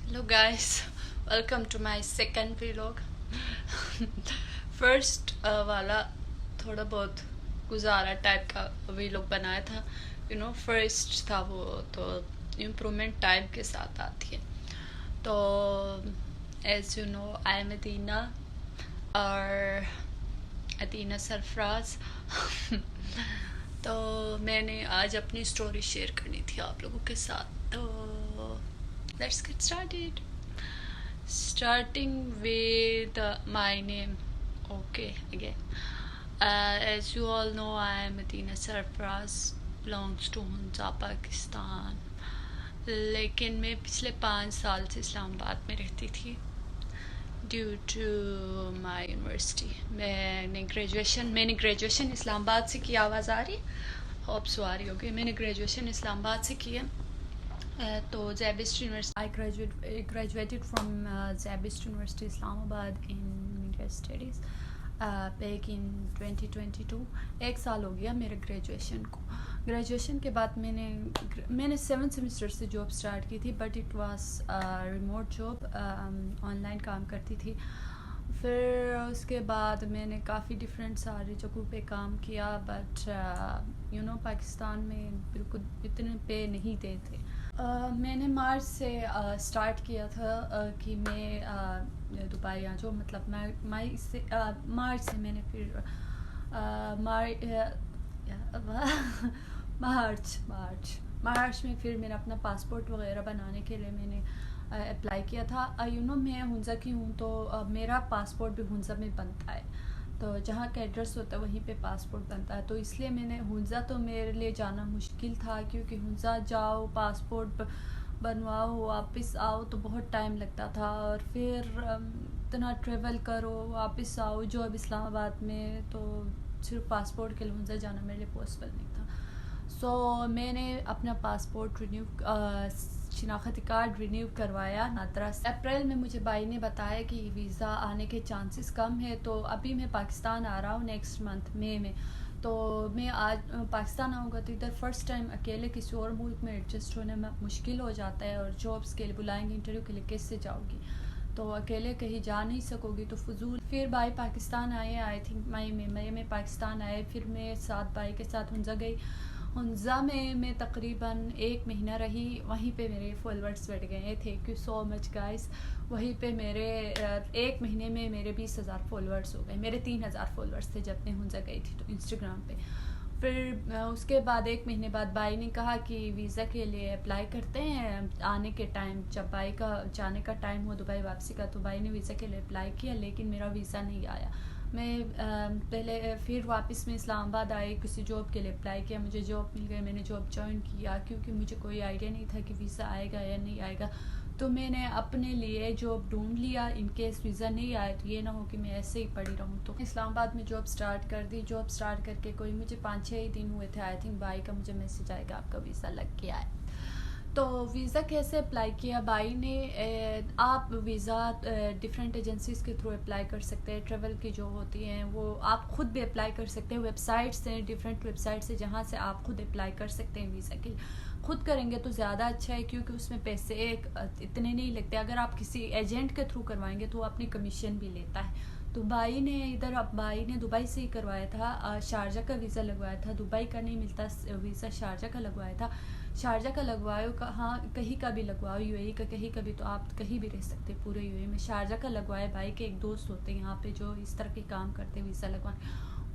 Hello guys, welcome to my second vlog. First वाला थोड़ा बहुत गुजारा टाइप का vlog बनाया था. फर्स्ट था वो तो इम्प्रूवमेंट टाइम के साथ आती है. तो as you know I am Adina और अदीना सरफराज. तो मैंने आज अपनी स्टोरी शेयर करनी थी आप लोगों के साथ. तो let's get started. Starting with my name. Okay, again. As you all know, I am Atina Sarfraz, belongs to Hunza, Pakistan. लेकिन मैं पिछले 5 साल से इस्लामाबाद में रहती थी ड्यू टू माई यूनिवर्सिटी. मैंने ग्रेजुएशन इस्लामाबाद से की. आवाज़ आ रही? होप सो आ रही होगी. मैंने ग्रेजुएशन इस्लामाबाद से की है. तो SZABIST university I graduated from SZABIST university Islamabad in media studies back in 2022. 1 साल हो गया मेरे ग्रेजुएशन को. ग्रेजुएशन के बाद मैंने 7 सेमेस्टर से जॉब स्टार्ट की थी, but it was remote job. Online काम करती थी. फिर उसके बाद मैंने काफ़ी डिफरेंट सारी जगहों पे काम किया, बट पाकिस्तान में बिल्कुल इतने पे नहीं देते. मैंने मार्च से स्टार्ट किया था कि मैं दुबई आ जाऊँ. मतलब मार्च से मैंने फिर मार्च में फिर मैंने अपना पासपोर्ट वगैरह बनाने के लिए मैंने अप्लाई किया था. मैं हुंजा की हूँ, तो मेरा पासपोर्ट भी हुंजा में बनता है. तो जहाँ का एड्रेस होता है वहीं पे पासपोर्ट बनता है. तो इसलिए मैंने हुंजा, तो मेरे लिए जाना मुश्किल था, क्योंकि हुंजा जाओ, पासपोर्ट बनवाओ, वापस आओ तो बहुत टाइम लगता था. और फिर इतना ट्रेवल करो, वापस आओ. जो अब इस्लामाबाद में तो सिर्फ पासपोर्ट के लिए हुंजा जाना मेरे लिए पॉसिबल नहीं था. सो मैंने अपना पासपोर्ट शिनाख्ती कार्ड रिन्यू करवाया नादरा से. अप्रैल में मुझे भाई ने बताया कि वीज़ा आने के चांसेस कम है. तो अभी मैं पाकिस्तान आ रहा हूँ नेक्स्ट मंथ मई में. तो मैं आज पाकिस्तान आऊँगा तो इधर फर्स्ट टाइम अकेले किसी और मुल्क में एडजस्ट होने में मुश्किल हो जाता है. और जॉब्स के लिए बुलाएंगे इंटरव्यू के लिए, कैसे जाओगी? तो अकेले कहीं जा नहीं सकोगी तो फजूल. फिर भाई पाकिस्तान आए, आई थिंक मई में पाकिस्तान आए. फिर मैं साथ भाई के साथ हुंजा गई. हुंजा में मैं तकरीबन 1 महीना रही. वहीं पे मेरे फॉलोअर्स बढ़ गए. Thank you so much guys. वहीं पे मेरे 1 महीने में मेरे 20,000 फॉलोअर्स हो गए. मेरे 3,000 फॉलोअर्स थे जब मैं हुंजा गई थी तो इंस्टाग्राम पे. फिर उसके बाद 1 महीने बाद भाई ने कहा कि वीज़ा के लिए अप्लाई करते हैं आने के टाइम. जब भाई का जाने का टाइम हुआ दुबई वापसी का, तो भाई ने वीज़ा के लिए अप्लाई किया, लेकिन मेरा वीज़ा नहीं आया. मैं पहले फिर वापस में इस्लामाबाद आई, किसी जॉब के लिए अप्लाई किया, मुझे जॉब मिल गई. मैंने जॉब ज्वाइन किया, क्योंकि मुझे कोई आइडिया नहीं था कि वीज़ा आएगा या नहीं आएगा. तो मैंने अपने लिए जॉब ढूंढ लिया, इन केस वीज़ा नहीं आए तो ये ना हो कि मैं ऐसे ही पड़ी रहूँ. तो इस्लामाबाद में जॉब स्टार्ट कर दी. जॉब स्टार्ट करके कोई मुझे 5-6 ही दिन हुए थे. आई थिंक भाई का मुझे मैसेज आएगा आपका वीज़ा लग गया है. तो वीज़ा कैसे अप्लाई किया भाई ने? आप वीज़ा डिफरेंट एजेंसीज़ के थ्रू अप्लाई कर सकते हैं. ट्रेवल की जो होती हैं वो आप ख़ुद भी अप्लाई कर सकते हैं. वेबसाइट्स हैं, डिफरेंट वेबसाइट्स हैं जहाँ से आप ख़ुद अप्लाई कर सकते हैं वीज़ा के लिए. ख़ुद करेंगे तो ज़्यादा अच्छा है, क्योंकि उसमें पैसे इतने नहीं लगते. अगर आप किसी एजेंट के थ्रू करवाएंगे तो वो अपनी कमीशन भी लेता है. तो भाई ने दुबई से ही करवाया था. शारजा का वीज़ा लगवाया था. दुबई का नहीं मिलता वीज़ा, शारजा का लगवाया था. शारजा का लगवाओ हाँ, कहीं का भी लगवाओ, यूएई का कहीं का भी, तो आप कहीं भी रह सकते हैं पूरे यूएई में. शारजा का लगवाया. भाई के एक दोस्त होते हैं यहाँ पे जो इस तरह के काम करते हैं वीज़ा लगवाने.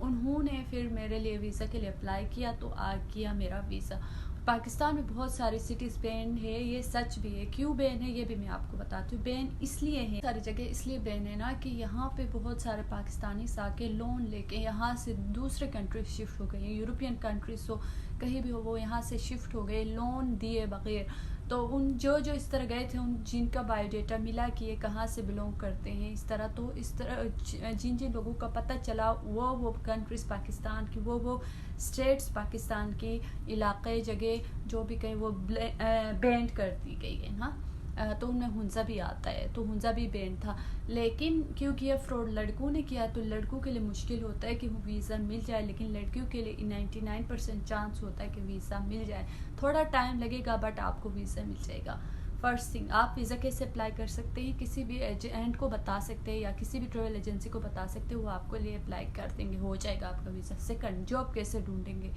उन्होंने फिर मेरे लिए वीज़ा के लिए अप्लाई किया, तो आ गया मेरा वीज़ा. पाकिस्तान में बहुत सारी सिटीज़ बैन है, ये सच भी है. क्यों बैन है ये भी मैं आपको बताती हूँ. बैन इसलिए है, सारी जगह इसलिए बैन है ना, कि यहाँ पे बहुत सारे पाकिस्तानी आके लोन लेके यहाँ से दूसरे कंट्री शिफ्ट हो गए. यूरोपियन कंट्रीज हो, कहीं भी हो, वो यहाँ से शिफ्ट हो गए लोन दिए बगैर. तो उन जो इस तरह गए थे, उन जिनका बायोडेटा मिला कि ये कहाँ से बिलोंग करते हैं इस तरह, तो इस तरह जिन लोगों का पता चला वो कंट्रीज़ पाकिस्तान की, वो स्टेट्स पाकिस्तान की, इलाके जगह जो भी कहीं वो बैंड कर दी गई है ना. तो उनमें हुंजा भी आता है, तो हुंजा भी बैन था. लेकिन क्योंकि ये फ्रॉड लड़कों ने किया, तो लड़कों के लिए मुश्किल होता है कि वो वीज़ा मिल जाए, लेकिन लड़कियों के लिए 99% चांस होता है कि वीज़ा मिल जाए. थोड़ा टाइम लगेगा बट आपको वीज़ा मिल जाएगा. فرسٹ تھنگ آپ ویزا کیسے اپلائی کر سکتے ہیں، کسی بھی ایجنٹ کو بتا سکتے ہیں یا کسی بھی ٹریول ایجنسی کو بتا سکتے ہیں، وہ آپ کو لیے اپلائی کر دیں گے، ہو جائے گا آپ کا ویزا. سیکنڈ، جاب کیسے ڈھونڈیں گے.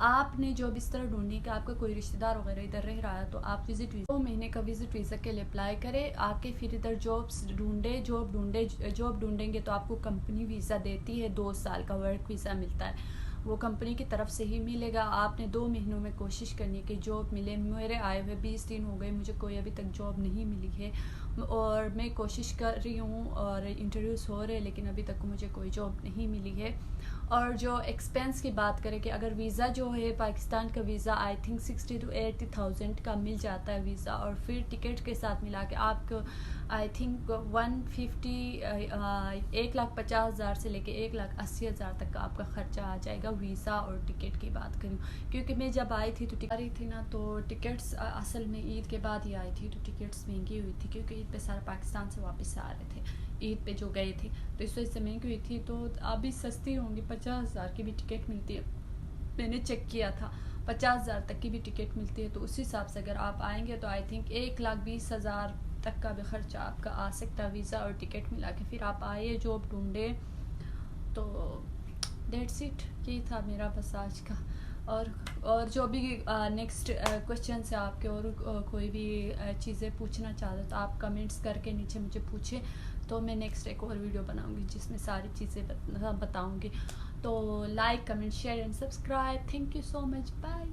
آپ نے جاب اس طرح ڈھونڈنی کہ آپ کا کوئی رشتہ دار وغیرہ ادھر رہ رہا ہے تو آپ وزٹ ویزا 2 مہینے کا وزٹ ویزا کے لیے اپلائی کریں آ کے، پھر ادھر جاب ڈھونڈیں گے تو آپ کو کمپنی ویزا دیتی ہے، 2 سال کا ورک ویزا ملتا ہے، وہ کمپنی کی طرف سے ہی ملے گا. آپ نے 2 مہینوں میں کوشش کرنی کہ جاب ملے. میرے آئے ہوئے 20 دن ہو گئے، مجھے کوئی ابھی تک جاب نہیں ملی ہے، اور میں کوشش کر رہی ہوں اور انٹرویوز ہو رہے، لیکن ابھی تک مجھے کوئی جاب نہیں ملی ہے. اور جو ایکسپینس کی بات کریں کہ اگر ویزا جو ہے پاکستان کا ویزا آئی تھنک 60,000 to 80,000 کا مل جاتا ہے ویزا، اور پھر ٹکٹ کے ساتھ ملا کے آپ کو آئی تھنک 1,50,000 سے لے کے 1,80,000 تک کا آپ کا خرچہ آ جائے گا ویزا اور ٹکٹ کی بات کروں. کیونکہ میں جب آئی تھی تو ٹکٹ رہی تھی نا، تو ٹکٹس اصل میں عید کے بعد ہی آئی تھی، تو ٹکٹس مہنگی ہوئی تھی کیونکہ عید پہ سارا پاکستان سے واپس آ رہے تھے، عید پہ جو گئے تھے، تو اس وجہ سے مہنگی ہوئی تھی. تو ابھی سستی ہوں گی، 50,000 کی بھی ٹکٹ ملتی ہے، میں نے چیک کیا تھا 50,000 تک کی بھی ٹکٹ ملتی ہے. تو اس حساب سے اگر آپ آئیں گے تو آئی تھنک 1,20,000 تک کا بھی خرچہ آپ کا آ سکتا ہے ویزا اور ٹکٹ ملا کے. پھر آپ آئیے، جاب ڈھونڈے. تو دیٹس اٹ، یہی تھا میرا بس آج کا. اور جو بھی نیکسٹ کوشچنس ہے آپ کے، اور کوئی بھی چیزیں پوچھنا چاہتے تو آپ کمنٹس کر کے نیچے مجھے پوچھیں، تو میں نیکسٹ ایک اور ویڈیو بناؤں گی جس میں ساری چیزیں بتاؤں گی. تو like, comment, share and subscribe. Thank you so much, bye.